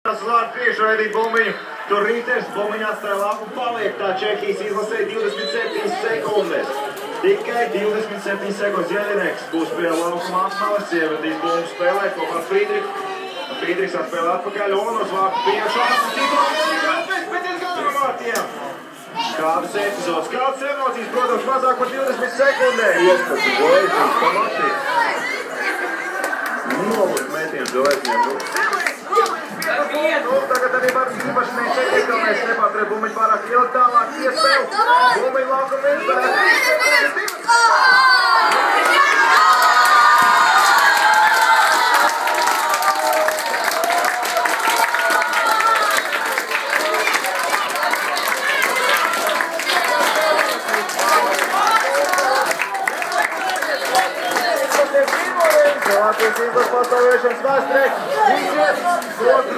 Vārdu priekšraidīt Bumbiņu. Tur Rīters Bumbiņu atstāja lapu paliek. Tā Čehijas izlasē 27 sekundes. Tikai 27 sekundes. Jeļinieks būs pie laukuma apmalas, ievedīs bumbu spēlēt kopā ar Friedriku. Friedriks atspēlē atpakaļ un uz vārtu priekšā. Pēc izgādām vārtiem. Kādas epizodes, kādas emocijas, protams, mazāk par 20 sekundēm. 15 goļiņas pamatīt. Nobūt mētiem žoļiņiem. Tagad arī var īpaši nečekēt, ka mēs nepātrēt Bumbiņu pārāk ilgi tālāk iespēju. Bumbiņu laukuma izdarēt. Latvijas izlases pastāvēšanas vēsturē iziet otru